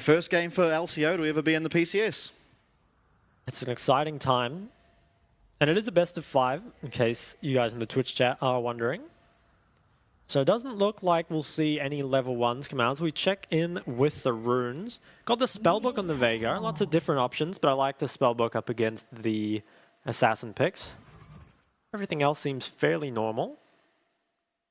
First game for LCO to ever be in the PCS. It's an exciting time. And it is a best of 5, in case you guys in the Twitch chat are wondering. So it doesn't look like we'll see any level 1s come out. So we check in with the runes. Got the spellbook on the Veigar. Lots of different options, but I like the spellbook up against the assassin picks. Everything else seems fairly normal.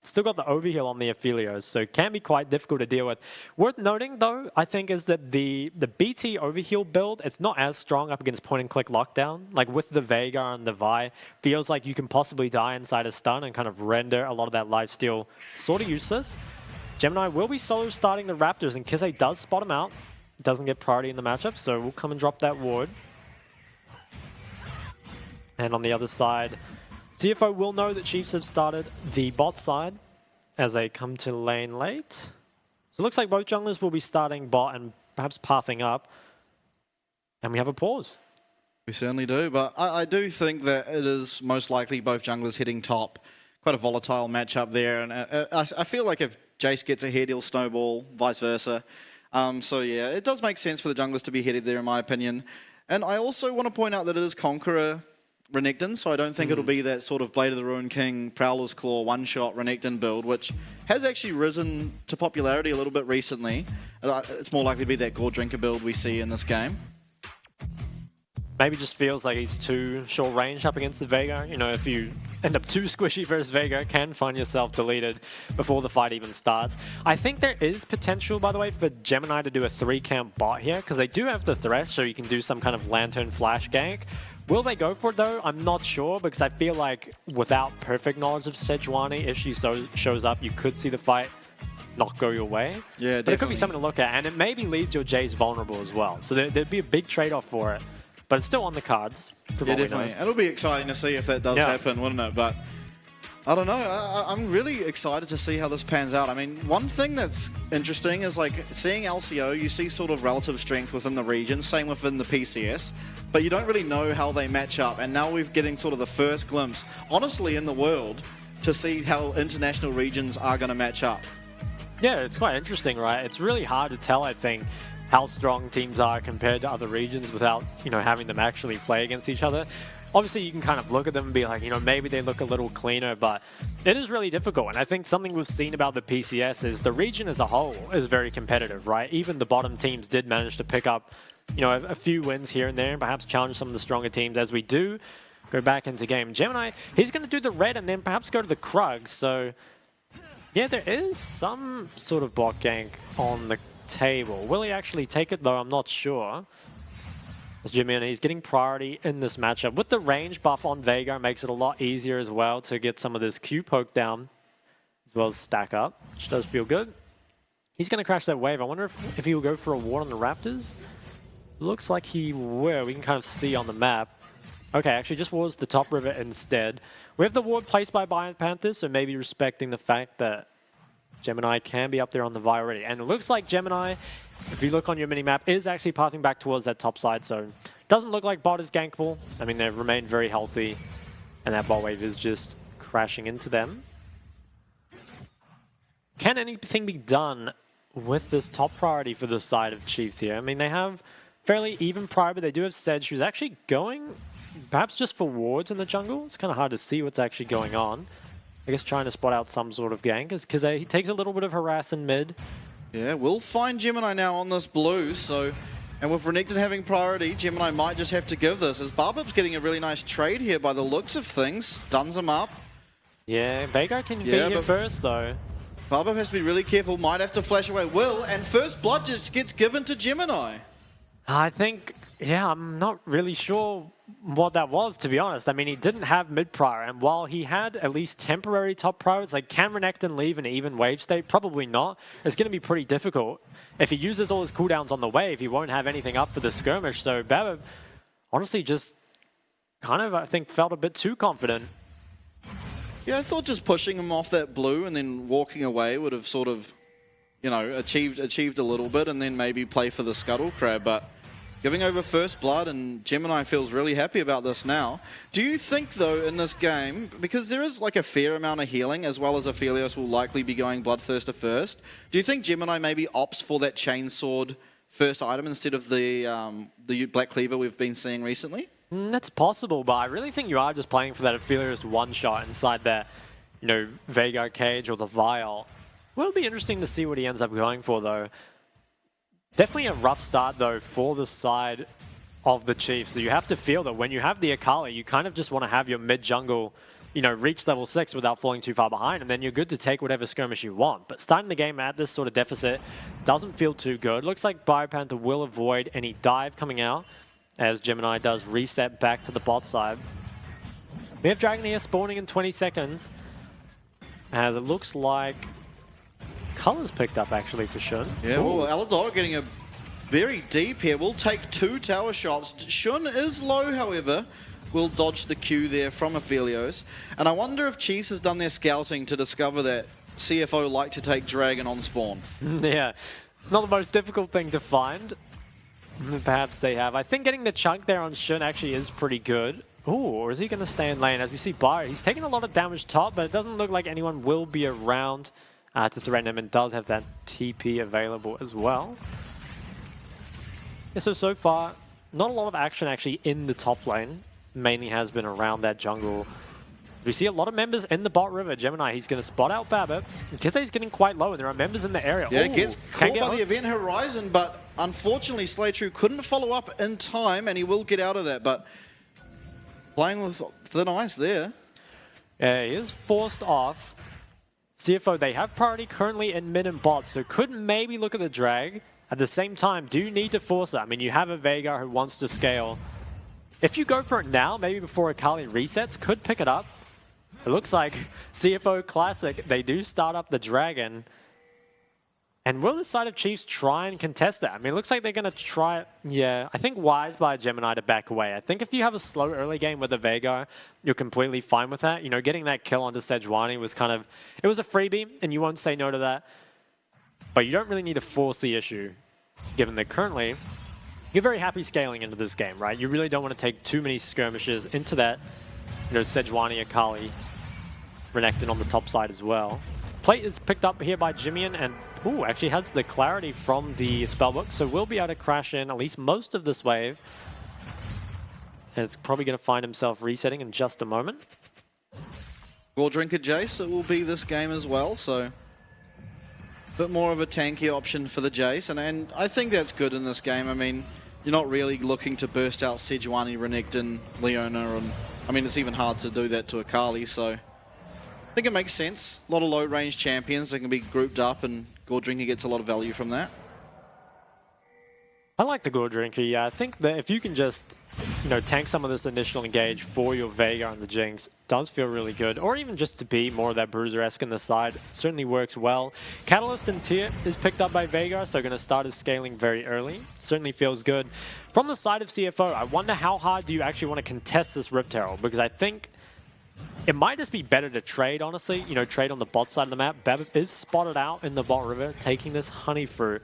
Still got the overheal on the Aphelios, so it can be quite difficult to deal with. Worth noting, though, I think, is that the BT overheal build, it's not as strong up against point-and-click lockdown. Like, with the Veigar and the Vi, feels like you can possibly die inside a stun and kind of render a lot of that lifesteal sort of useless. Gemini will be solo starting the Raptors, and Kizé does spot him out. Doesn't get priority in the matchup, so we'll come and drop that ward. And on the other side, CFO will know that Chiefs have started the bot side as they come to lane late. So it looks like both junglers will be starting bot and perhaps pathing up. And we have a pause. We certainly do, but I do think that it is most likely both junglers hitting top. Quite a volatile matchup there, and I feel like if Jace gets ahead, he'll snowball, vice versa. So yeah, it does make sense for the junglers to be headed there, in my opinion. And I also want to point out that it is Conqueror Renekton, so I don't think it'll be that sort of Blade of the Ruined King, Prowler's Claw, one-shot Renekton build, which has actually risen to popularity a little bit recently. It's more likely to be that Gore Drinker build we see in this game. Maybe just feels like he's too short range up against the Veigar. You know, if you end up too squishy versus Veigar, can find yourself deleted before the fight even starts. I think there is potential, by the way, for Gemini to do a 3-camp bot here, because they do have the Thresh, so you can do some kind of Lantern Flash gank. Will they go for it, though? I'm not sure, because I feel like without perfect knowledge of Sejuani, if she shows up, you could see the fight not go your way. Yeah, definitely. But it could be something to look at, and it maybe leaves your Jace vulnerable as well. So there'd be a big trade-off for it. But it's still on the cards. Yeah, definitely. It'll be exciting to see if that does happen, wouldn't it? But I don't know. I'm really excited to see how this pans out. I mean, one thing that's interesting is like seeing LCO, you see sort of relative strength within the region, same within the PCS, but you don't really know how they match up. And now we're getting sort of the first glimpse, honestly, in the world, to see how international regions are going to match up. Yeah, it's quite interesting, right? It's really hard to tell, I think, how strong teams are compared to other regions without, you know, having them actually play against each other. Obviously, you can kind of look at them and be like, you know, maybe they look a little cleaner, but it is really difficult. And I think something we've seen about the PCS is the region as a whole is very competitive, right? Even the bottom teams did manage to pick up, you know, a few wins here and there and perhaps challenge some of the stronger teams as we do go back into game. Gemini, he's going to do the red and then perhaps go to the Krug. So, yeah, there is some sort of bot gank on the table. Will he actually take it, though? I'm not sure. As Jimmy, he's getting priority in this matchup. With the range buff on Veigar, makes it a lot easier as well to get some of this Q poke down, as well as stack up, which does feel good. He's going to crash that wave. I wonder if he will go for a ward on the Raptors. Looks like he will. We can kind of see on the map. Okay, actually just wards the top river instead. We have the ward placed by Panthers, so maybe respecting the fact that Gemini can be up there on the Vi already. And it looks like Gemini, if you look on your minimap, is actually pathing back towards that top side. So doesn't look like bot is gankable. I mean, they've remained very healthy. And that bot wave is just crashing into them. Can anything be done with this top priority for the side of Chiefs here? I mean, they have fairly even priority, but they do have Sedge, who's actually going perhaps just for wards in the jungle. It's kind of hard to see what's actually going on. I guess trying to spot out some sort of gank, because he takes a little bit of harass in mid. Yeah, we'll find Gemini now on this blue, so... And with Renekton having priority, Gemini might just have to give this, as Barbub's getting a really nice trade here by the looks of things. Stuns him up. Yeah, Veigar can be here first, though. Barbub has to be really careful, might have to flash away Will, and first blood just gets given to Gemini. I think, yeah, I'm not really sure what that was, to be honest. I mean, he didn't have mid-prior, and while he had at least temporary top prior, it's like, can Renekton leave an even wave state? Probably not. It's going to be pretty difficult. If he uses all his cooldowns on the wave, he won't have anything up for the skirmish, so Baba honestly just kind of, I think, felt a bit too confident. Yeah, I thought just pushing him off that blue and then walking away would have sort of, you know, achieved a little bit and then maybe play for the Scuttle Crab, but giving over first blood, and Gemini feels really happy about this now. Do you think, though, in this game, because there is like a fair amount of healing, as well as Aphelios will likely be going Bloodthirster first, do you think Gemini maybe opts for that Chainsword first item instead of the Black Cleaver we've been seeing recently? That's possible, but I really think you are just playing for that Aphelios one-shot inside that, Veigar cage or the Vial. Will be interesting to see what he ends up going for, though. Definitely a rough start, though, for the side of the Chiefs. So you have to feel that when you have the Akali, you kind of just want to have your mid-jungle, reach level 6 without falling too far behind, and then you're good to take whatever skirmish you want. But starting the game at this sort of deficit doesn't feel too good. Looks like BioPanther will avoid any dive coming out, as Gemini does reset back to the bot side. We have Dragon here spawning in 20 seconds, as it looks like Color's picked up, actually, for Shun. Yeah, well, Alador getting a very deep here. We'll take 2 tower shots. Shun is low, however. Will dodge the Q there from Aphelios. And I wonder if Chiefs has done their scouting to discover that CFO like to take Dragon on spawn. Yeah, it's not the most difficult thing to find. Perhaps they have. I think getting the chunk there on Shun actually is pretty good. Ooh, or is he going to stay in lane? As we see Byron, he's taking a lot of damage top, but it doesn't look like anyone will be around to threaten him, and does have that TP available as well. Yeah, so far, not a lot of action actually in the top lane. Mainly has been around that jungle. We see a lot of members in the bot river. Gemini, he's going to spot out Babbitt. Kise's getting quite low, and there are members in the area. Yeah, Ooh, gets caught by the event horizon, but unfortunately Slaytrue couldn't follow up in time, and he will get out of that, but playing with thin ice there. Yeah, he is forced off. CFO, they have priority currently in mid and bot, so could maybe look at the drag. At the same time, do need to force it. I mean, you have a Veigar who wants to scale. If you go for it now, maybe before Akali resets, could pick it up. It looks like CFO Classic, they do start up the Dragon. And will the side of Chiefs try and contest that? I mean, it looks like they're going to try it. Yeah, I think wise by Gemini to back away. I think if you have a slow early game with a Veigar, you're completely fine with that. Getting that kill onto Sejuani was kind of, it was a freebie, and you won't say no to that. But you don't really need to force the issue, given that currently you're very happy scaling into this game, right? You really don't want to take too many skirmishes into that, Sejuani, Akali, Renekton on the top side as well. Plate is picked up here by Jimmian, and actually has the clarity from the spellbook, so we'll be able to crash in at least most of this wave. And it's probably going to find himself resetting in just a moment. Gore Drinker Jace, it will be this game as well, so a bit more of a tanky option for the Jace, and I think that's good in this game. I mean, you're not really looking to burst out Sejuani, Renekton, Leona, and I mean, it's even hard to do that to Akali, so I think it makes sense. A lot of low-range champions that can be grouped up, and Gore Drinker gets a lot of value from that. I like the Gore Drinker, yeah. I think that if you can just, tank some of this initial engage for your Veigar and the Jinx, does feel really good. Or even just to be more of that Bruiser-esque in the side, certainly works well. Catalyst and Tier is picked up by Veigar, so going to start his scaling very early. Certainly feels good. From the side of CFO, I wonder how hard do you actually want to contest this Rift Herald, because I think it might just be better to trade, honestly. Trade on the bot side of the map. Babbitt is spotted out in the bot river, taking this honey fruit.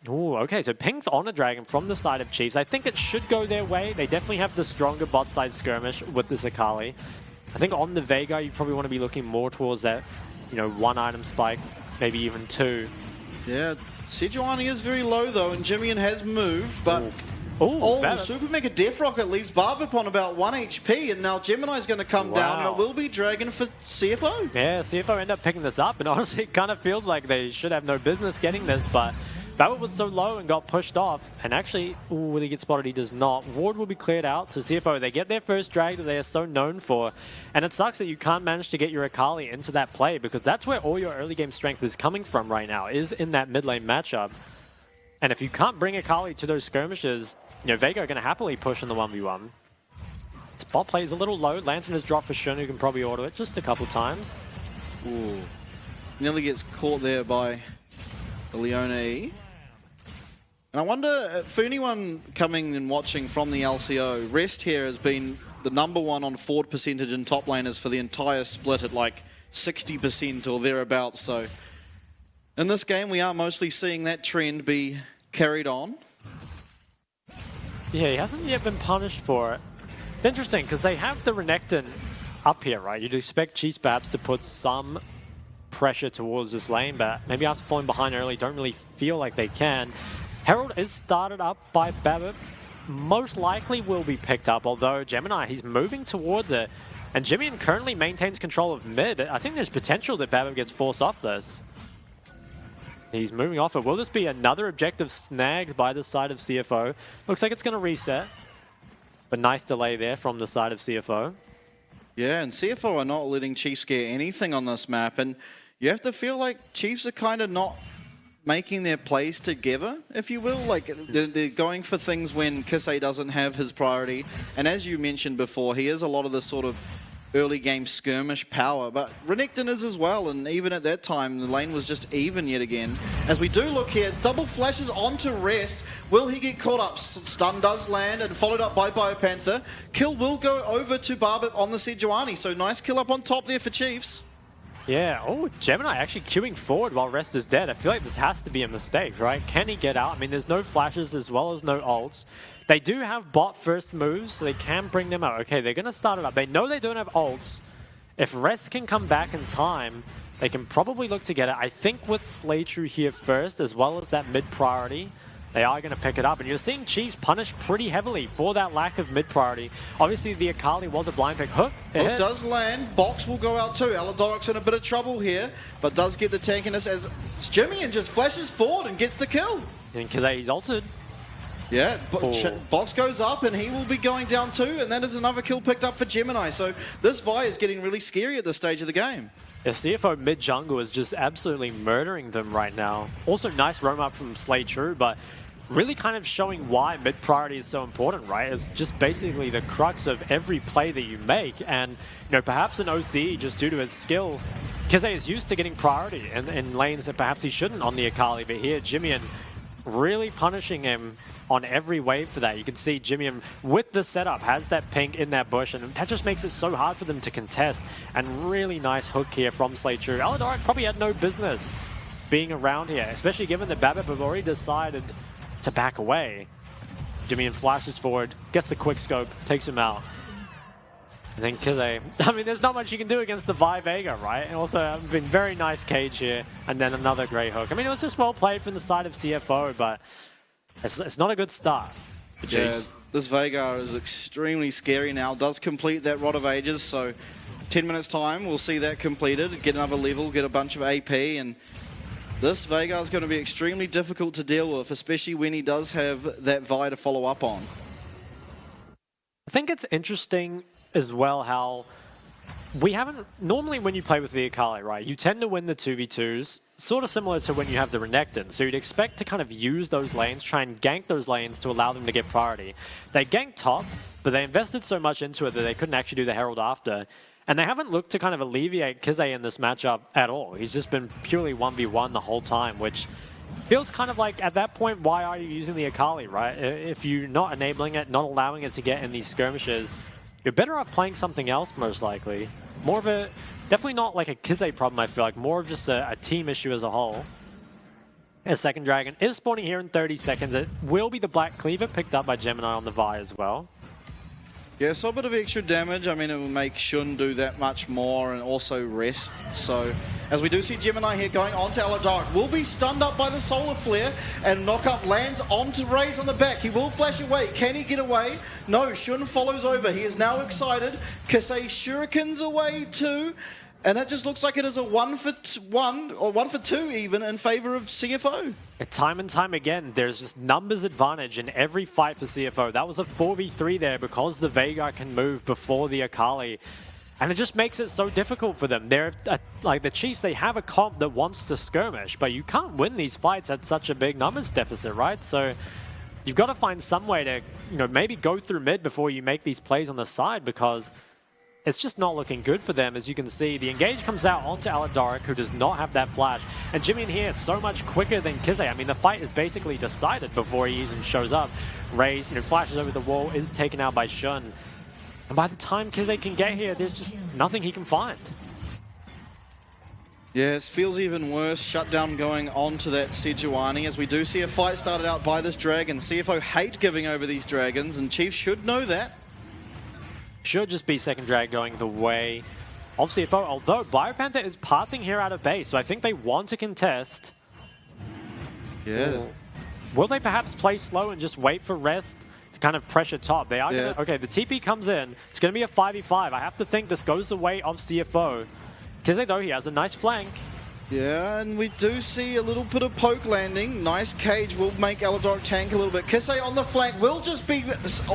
Ooh, okay, so ping's on a Dragon from the side of Chiefs. I think it should go their way. They definitely have the stronger bot side skirmish with this Akali. I think on the Veigar, you probably want to be looking more towards that, 1 item spike, maybe even 2. Yeah, Sejuani is very low though, and Jimmian has moved, but Super Mega Death Rocket leaves Barb on about 1 HP, and now Gemini's going to come down, and it will be Dragon for CFO. Yeah, CFO end up picking this up, and honestly, it kind of feels like they should have no business getting this, but Babbitt was so low and got pushed off, and actually, will he get spotted? He does not. Ward will be cleared out, so CFO, they get their first drag that they are so known for, and it sucks that you can't manage to get your Akali into that play, because that's where all your early game strength is coming from right now, is in that mid lane matchup. And if you can't bring Akali to those skirmishes, Veigar are going to happily push in the 1v1. Bot play is a little low. Lantern is dropped for Shun, who can probably auto it just a couple times. Ooh. Nearly gets caught there by the Leona E. And I wonder, for anyone coming and watching from the LCO, Rest here has been the #1 on forward percentage in top laners for the entire split at like 60% or thereabouts. So in this game, we are mostly seeing that trend be carried on. Yeah, he hasn't yet been punished for it. It's interesting, because they have the Renekton up here, right? You'd expect Chiefs perhaps to put some pressure towards this lane, but maybe after falling behind early, don't really feel like they can. Herald is started up by Babip. Most likely will be picked up, although Gemini, he's moving towards it. And Jimian currently maintains control of mid. I think there's potential that Babip gets forced off this. He's moving off it. Will this be another objective snagged by the side of CFO? Looks like it's going to reset. But nice delay there from the side of CFO. Yeah, and CFO are not letting Chiefs get anything on this map. And you have to feel like Chiefs are kind of not making their plays together, if you will. Like, they're going for things when Kisei doesn't have his priority. And as you mentioned before, he is a lot of the sort of early game skirmish power, but Renekton is as well, and even at that time, the lane was just even yet again. As we do look here, double flashes onto Rest. Will he get caught up? Stun does land, and followed up by Biopanther. Kill will go over to Barbit on the Sejuani, so nice kill up on top there for Chiefs. Yeah, oh, Gemini actually queuing forward while Rest is dead. I feel like this has to be a mistake, right? Can he get out? I mean, there's no flashes as well as no ults. They do have bot first moves, so they can bring them out. Okay, they're going to start it up. They know they don't have ults. If Rest can come back in time, they can probably look to get it. I think with Slaytrue here first, as well as that mid priority, they are going to pick it up. And you're seeing Chiefs punished pretty heavily for that lack of mid priority. Obviously, the Akali was a blind pick. Hook, it does land. Box will go out too. Aladoric's in a bit of trouble here, but does get the tankiness as Jimian just flashes forward and gets the kill. And Kazay's ulted. Yeah, Box goes up and he will be going down too, and that is another kill picked up for Gemini. So this Vi is getting really scary at this stage of the game. Yeah, CFO mid-jungle is just absolutely murdering them right now. Also, nice roam up from Slaytrue, but really kind of showing why mid-priority is so important, right? It's just basically the crux of every play that you make. And, you know, perhaps an OC, just due to his skill, Kizay is used to getting priority in lanes that perhaps he shouldn't on the Akali. But here, Jimian really punishing him on every wave for that. You can see Jimian with the setup has that pink in that bush, and that just makes it so hard for them to contest. And really nice hook here from Slaytrue. Aladoric probably had no business being around here, especially given that Babip have already decided to back away. Jimian flashes forward, gets the quick scope, takes him out. And then Kizay, I mean, there's not much you can do against the Vi Vega, right? And also, been very nice cage here, and then another great hook. I mean, it was just well played from the side of CFO, but it's not a good start for Chiefs. Yeah, this Vega is extremely scary now. Does complete that Rod of Ages, so 10 minutes time, we'll see that completed. Get another level, get a bunch of AP, and this Vega is going to be extremely difficult to deal with, especially when he does have that Vi to follow up on. I think it's interesting as well how we haven't, normally when you play with the Akali, right, you tend to win the 2v2s, sort of similar to when you have the Renekton. So you'd expect to kind of use those lanes, try and gank those lanes to allow them to get priority. They ganked top, but they invested so much into it that they couldn't actually do the Herald after. And they haven't looked to kind of alleviate Kizay in this matchup at all. He's just been purely 1v1 the whole time, which feels kind of like, at that point, why are you using the Akali, right? If you're not enabling it, not allowing it to get in these skirmishes, you're better off playing something else, most likely. More of a, definitely not like a Kizay problem, I feel like, more of just a team issue as a whole. A second dragon is spawning here in 30 seconds. It will be the Black Cleaver picked up by Gemini on the Vi as well. Yeah, so a bit of extra damage. I mean, it will make Shun do that much more and also Rest. So, as we do see Gemini here going on to Aladoric, will be stunned up by the Solar Flare, and Knockup lands onto Raze on the back. He will flash away. Can he get away? No, Shun follows over. He is now excited. Kisei shurikens away too. And that just looks like it is a 1-for-1, or 1-for-2 even, in favor of CFO. Time and time again, there's just numbers advantage in every fight for CFO. That was a 4v3 there because the Veigar can move before the Akali. And it just makes it so difficult for them. They're like the Chiefs, they have a comp that wants to skirmish, but you can't win these fights at such a big numbers deficit, right? So you've got to find some way to, you know, maybe go through mid before you make these plays on the side, because it's just not looking good for them. As you can see, the engage comes out onto Aladoric, who does not have that flash. And Jimian here is so much quicker than Kizay. I mean, the fight is basically decided before he even shows up. Raze, you know, flashes over the wall, is taken out by Shun. And by the time Kizay can get here, there's just nothing he can find. Yeah, it feels even worse. Shutdown going on to that Sejuani, as we do see a fight started out by this dragon. CFO hate giving over these dragons, and Chiefs should know that. Should just be second drag going the way of CFO, although Biopanther is pathing here out of base, so I think they want to contest. Yeah. Ooh. Will they perhaps play slow and just wait for rest to kind of pressure top? They are gonna, okay, the TP comes in. It's going to be a 5v5. I have to think this goes the way of CFO. Kize, though, he has a nice flank. Yeah, and we do see a little bit of poke landing. Nice cage will make Eladoric tank a little bit. Kize on the flank will just be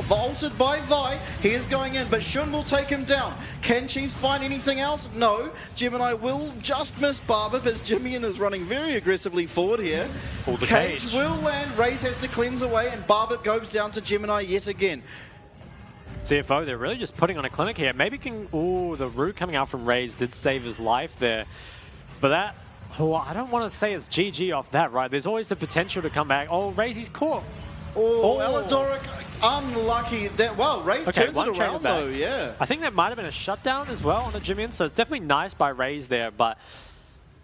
vaulted by Vi. He is going in, but Shun will take him down. Can Chiefs find anything else? No. Gemini will just miss Barber, as Jimmian is running very aggressively forward here. Pull the Cage will land. Raze has to cleanse away, and Barber goes down to Gemini yet again. CFO, they're really just putting on a clinic here. Maybe can... Ooh, the root coming out from Raze did save his life there. But that... Oh, I don't want to say it's GG off that, right? There's always the potential to come back. Oh, Raze, he's caught. Oh, Eladoric, unlucky. Wow, Raze turns it around though, yeah. I think that might have been a shutdown as well on the Jimmian, so it's definitely nice by Raze there, but...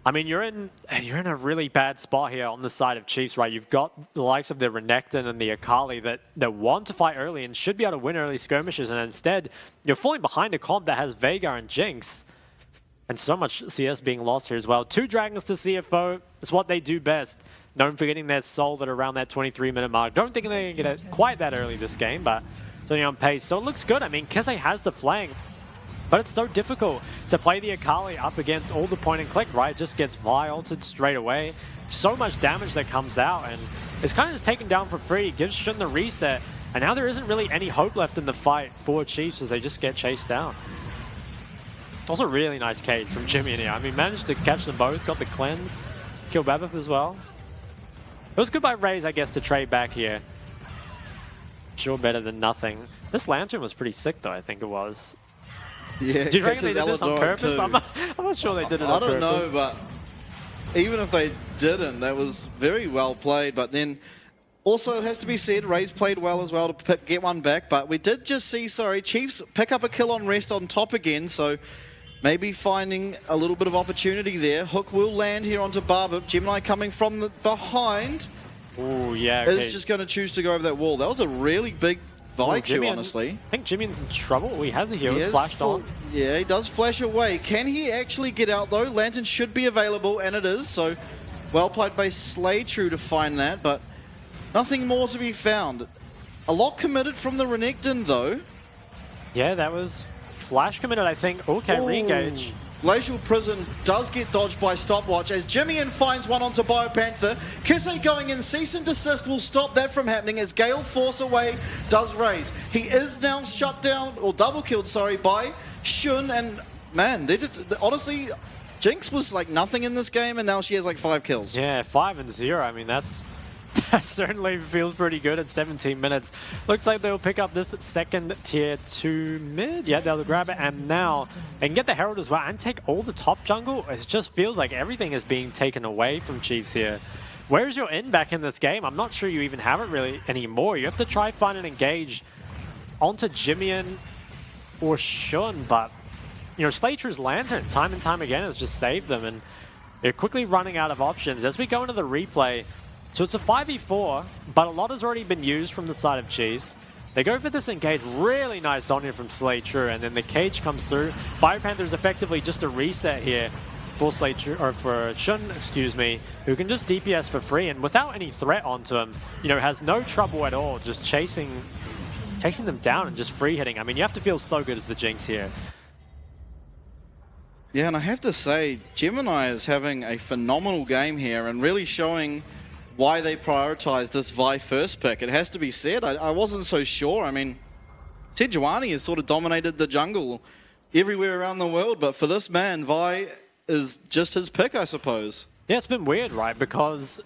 I mean, you're in a really bad spot here on the side of Chiefs, right? You've got the likes of the Renekton and the Akali that want to fight early and should be able to win early skirmishes, and instead, you're falling behind a comp that has Veigar and Jinx. And so much CS being lost here as well. 2 Dragons to CFO. It's what they do best. Known for getting their soul at around that 23-minute mark. Don't think they're going to get it quite that early this game, but certainly on pace. So it looks good. I mean, Kize has the flank. But it's so difficult to play the Akali up against all the point and click, right? It just gets Vi ulted straight away. So much damage that comes out, and it's kind of just taken down for free. Gives Shun the reset, and now there isn't really any hope left in the fight for Chiefs as they just get chased down. Also, really nice cage from Jimmy in here. I mean, managed to catch them both, got the cleanse, kill Babip as well. It was good by Raze, I guess, to trade back here. Sure, better than nothing. This lantern was pretty sick, though, I think it was. Yeah, do you reckon they did this on purpose? I'm not sure they did it on purpose. I don't know, but even if they didn't, that was very well played. But then also it has to be said, Raze played well as well to get one back. But we did just see, Chiefs pick up a kill on rest on top again. So maybe finding a little bit of opportunity there. Hook will land here onto Barber. Gemini coming from the behind. Oh, yeah. Okay. Is just going to choose to go over that wall. That was a really big Vi Q, honestly. I think Jimmian's in trouble. Oh, he has a heal. It's flashed on. Yeah, he does flash away. Can he actually get out, though? Lantern should be available, and it is. So, well played by Slaytrue to find that, but nothing more to be found. A lot committed from the Renekton, though. Yeah, that was flash committed, I think. Okay, re-engage. Glacial Prison does get dodged by Stopwatch as Jimmian finds one onto Biopanther. Kize going in, cease and desist will stop that from happening as Gale force away does Raze. He is now shut down, or double killed, by Shun, and man, they just, honestly, Jinx was like nothing in this game and now she has like 5 kills. Yeah, 5 and 0, I mean that certainly feels pretty good at 17 minutes. Looks like they'll pick up this second tier 2 mid. Yeah, they'll grab it, and now they can get the Herald as well and take all the top jungle. It just feels like everything is being taken away from Chiefs here. Where's your in back in this game? I'm not sure you even have it really anymore. You have to try find an engage onto Jimmian or Shun, but you know, Slaytrue's Lantern time and time again has just saved them, and they're quickly running out of options. As we go into the replay, so it's a 5v4, but a lot has already been used from the side of Chiefs. They go for this engage, really nice on here from Slaytrue, and then the cage comes through. Biopanther is effectively just a reset here for Slaytrue, or for Shun, excuse me, who can just DPS for free, and without any threat onto him, you know, has no trouble at all, just chasing them down and just free hitting. I mean, you have to feel so good as the Jinx here. Yeah, and I have to say, Gemini is having a phenomenal game here and really showing why they prioritized this Vi first pick. It has to be said, I wasn't so sure. I mean, Sejuani has sort of dominated the jungle everywhere around the world, but for this man, Vi is just his pick, I suppose. Yeah, it's been weird, right? Because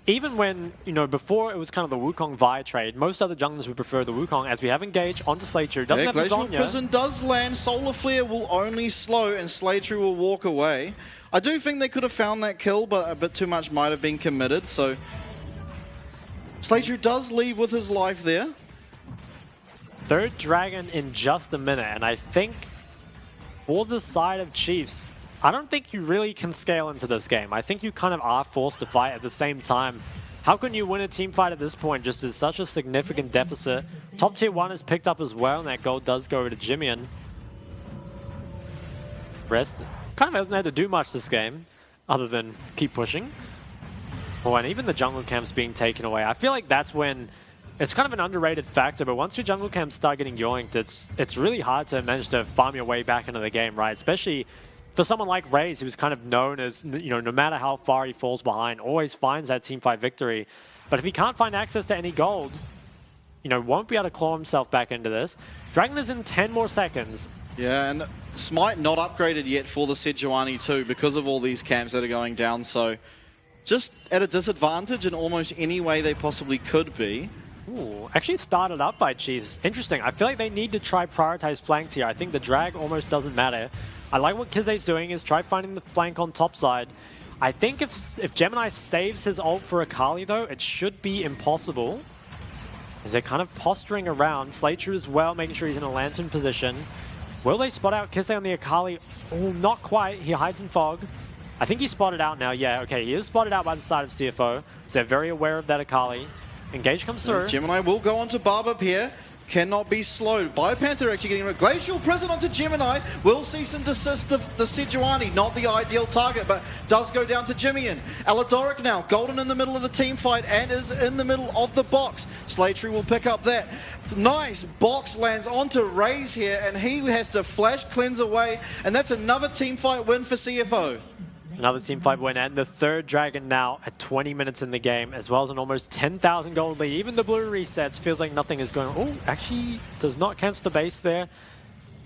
even when, you know, before it was kind of the Wukong Vi trade, most other junglers would prefer the Wukong, as we have engage onto Slaytrue. Doesn't have Glacial Zonya. Prison does land. Solar Flare will only slow and Slaytrue will walk away. I do think they could have found that kill, but a bit too much might have been committed, so Slaytrue does leave with his life there. Third dragon in just a minute, and I think for the side of Chiefs, I don't think you really can scale into this game. I think you kind of are forced to fight at the same time. How can you win a team fight at this point, just as such a significant deficit? Top tier 1 is picked up as well, and that gold does go to Jimmian. Rest kind of hasn't had to do much this game, other than keep pushing. Oh, and even the jungle camps being taken away. I feel like that's when it's kind of an underrated factor, but once your jungle camps start getting yoinked, it's really hard to manage to farm your way back into the game, right? Especially for someone like Raze, who's kind of known as, you know, no matter how far he falls behind, always finds that teamfight victory. But if he can't find access to any gold, you know, won't be able to claw himself back into this. Dragon is in 10 more seconds. Yeah, and Smite not upgraded yet for the Sejuani too because of all these camps that are going down, so just at a disadvantage in almost any way they possibly could be. Ooh, actually started up by Chiefs. Interesting. I feel like they need to try prioritize flanks here. I think the drag almost doesn't matter. I like what Kize's doing is try finding the flank on top side. I think if Gemini saves his ult for Akali though, it should be impossible. As they're kind of posturing around. Slater as well, making sure he's in a lantern position. Will they spot out Kize on the Akali? Oh, not quite. He hides in fog. I think he's spotted out now. Yeah, okay, he is spotted out by the side of CFO. So they're very aware of that Akali. Engage comes through. Gemini will go on to Barb up here. Cannot be slowed. Biopanther actually getting a Glacial Prison onto Gemini. Will cease and desist the Sejuani. Not the ideal target, but does go down to Jimmian. Aladoric now. Golden in the middle of the team fight and is in the middle of the box. Slatry will pick up that. Nice box lands onto Raze here, and he has to flash cleanse away, and that's another team fight win for CFO. Another team fight win, and the third Dragon now at 20 minutes in the game, as well as an almost 10,000 gold lead. Even the blue resets, feels like nothing is going on. Oh, actually does not cancel the base there.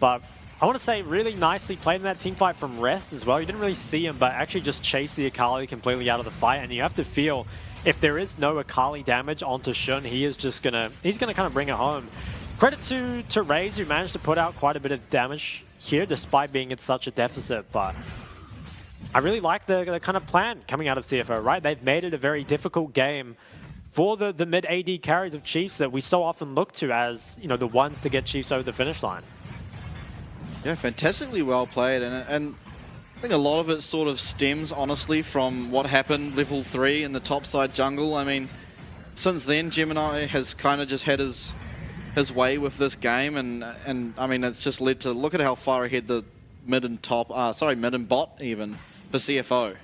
But I want to say really nicely played in that team fight from Rest as well. You didn't really see him, but actually just chase the Akali completely out of the fight. And you have to feel, if there is no Akali damage onto Shun, he's gonna kind of bring it home. Credit to Raze, who managed to put out quite a bit of damage here, despite being in such a deficit. But I really like the kind of plan coming out of CFO, right? They've made it a very difficult game for the mid AD carries of Chiefs that we so often look to as, you know, the ones to get Chiefs over the finish line. Yeah, fantastically well played, and I think a lot of it sort of stems, honestly, from what happened level 3 in the topside jungle. I mean, since then, Gemini has kind of just had his way with this game, and I mean, it's just led to, look at how far ahead the mid and top, mid and bot even, for CFO.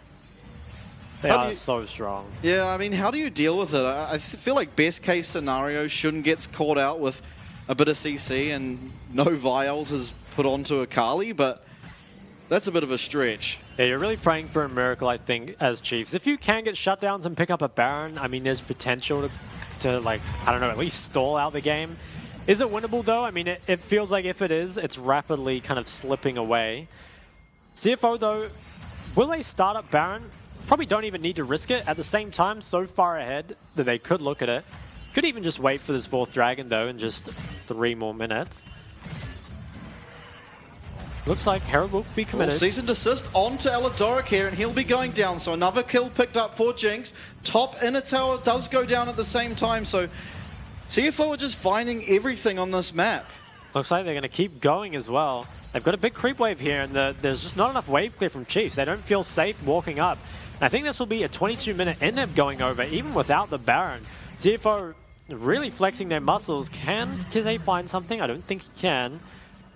They are so strong. Yeah, I mean, how do you deal with it? I feel like best case scenario, Shun gets caught out with a bit of CC and no vials is put onto Akali, but that's a bit of a stretch. Yeah, you're really praying for a miracle, I think, as Chiefs. If you can get shutdowns and pick up a Baron, I mean, there's potential to like, I don't know, at least stall out the game. Is it winnable, though? I mean, it feels like if it is, it's rapidly kind of slipping away. CFO, though, will they start up Baron? Probably don't even need to risk it. At the same time, so far ahead that they could look at it. Could even just wait for this 4th Dragon, though, in just 3 more minutes. Looks like Herald will be committed. Cease and desist onto Aladoric here, and he'll be going down. So another kill picked up for Jinx. Top inner tower does go down at the same time, so CFO are just finding everything on this map. Looks like they're going to keep going as well. They've got a big creep wave here, and there's just not enough wave clear from Chiefs. They don't feel safe walking up. And I think this will be a 22-minute inhib going over, even without the Baron. CFO really flexing their muscles. Can Kize find something? I don't think he can.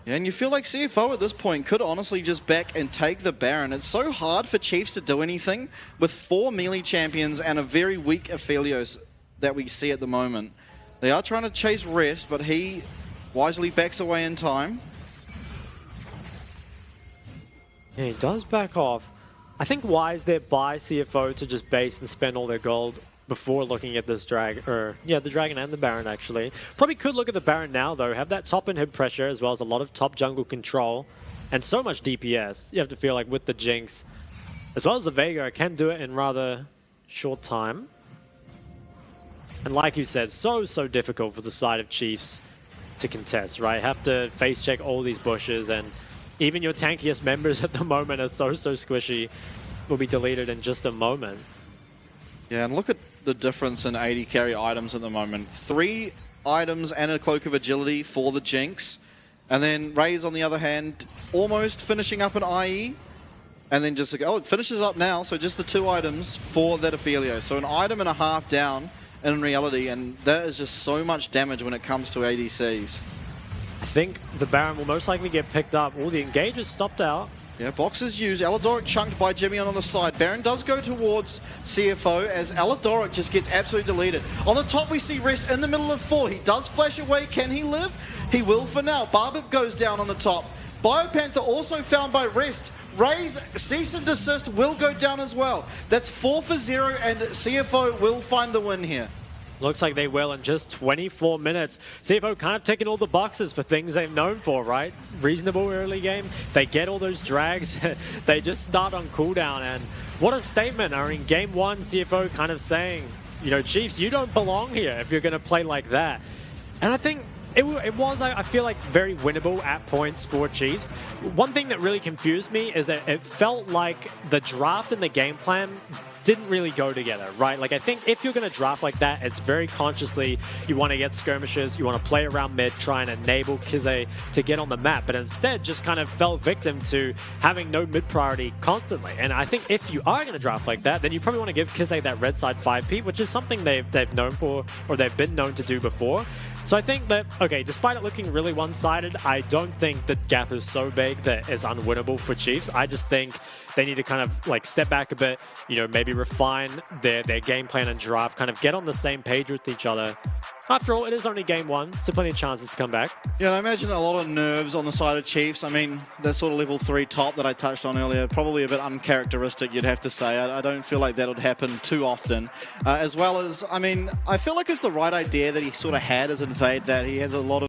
Yeah, and you feel like CFO at this point could honestly just back and take the Baron. It's so hard for Chiefs to do anything with 4 melee champions and a very weak Aphelios that we see at the moment. They are trying to chase Rest, but he wisely backs away in time. Yeah, he does back off. I think wise there by CFO to just base and spend all their gold before looking at this the Dragon and the Baron, actually. Probably could look at the Baron now, though. Have that top inhib pressure, as well as a lot of top jungle control, and so much DPS. You have to feel like with the Jinx, as well as the Veigar, can do it in rather short time. And like you said, so difficult for the side of Chiefs to contest, right? Have to face check all these bushes, and even your tankiest members at the moment are so squishy, will be deleted in just a moment. Yeah, and look at the difference in AD carry items at the moment. 3 items and a Cloak of Agility for the Jinx. And then Raze, on the other hand, almost finishing up an IE. And then just, it finishes up now, so just the 2 items for that Ophelio. So an item and a half down in reality, and that is just so much damage when it comes to ADCs. I think the Baron will most likely get picked up. All the engagers stopped out. Yeah, boxes used. Aladoric chunked by Jimmy on the side. Baron does go towards CFO as Aladoric just gets absolutely deleted. On the top, we see Rest in the middle of 4. He does flash away. Can he live? He will for now. Barbip goes down on the top. Biopanther also found by Rest. Ray's cease and desist will go down as well. That's 4 for 0, and CFO will find the win here. Looks like they will in just 24 minutes. CFO kind of ticking all the boxes for things they've known for, right? Reasonable early game. They get all those drags. They just start on cooldown. And what a statement. I mean, game 1, CFO kind of saying, you know, Chiefs, you don't belong here if you're going to play like that. And I think it was, I feel like, very winnable at points for Chiefs. One thing that really confused me is that it felt like the draft and the game plan didn't really go together, right? Like, I think if you're going to draft like that, it's very consciously you want to get skirmishes, you want to play around mid, try and enable Kize to get on the map, but instead just kind of fell victim to having no mid priority constantly. And I think if you are going to draft like that, then you probably want to give Kize that red side 5P, which is something they've known for, or they've been known to do before. So I think that, okay, despite it looking really one-sided, I don't think that gap is so big that it's unwinnable for Chiefs. I just think they need to kind of like step back a bit, you know, maybe refine their game plan and draft, kind of get on the same page with each other. After all, it is only game 1, so plenty of chances to come back. Yeah, and I imagine a lot of nerves on the side of Chiefs. I mean, that sort of level 3 top that I touched on earlier, probably a bit uncharacteristic, you'd have to say. I don't feel like that would happen too often. As well as, I mean, I feel like it's the right idea that he sort of had as Invade, that he has a lot of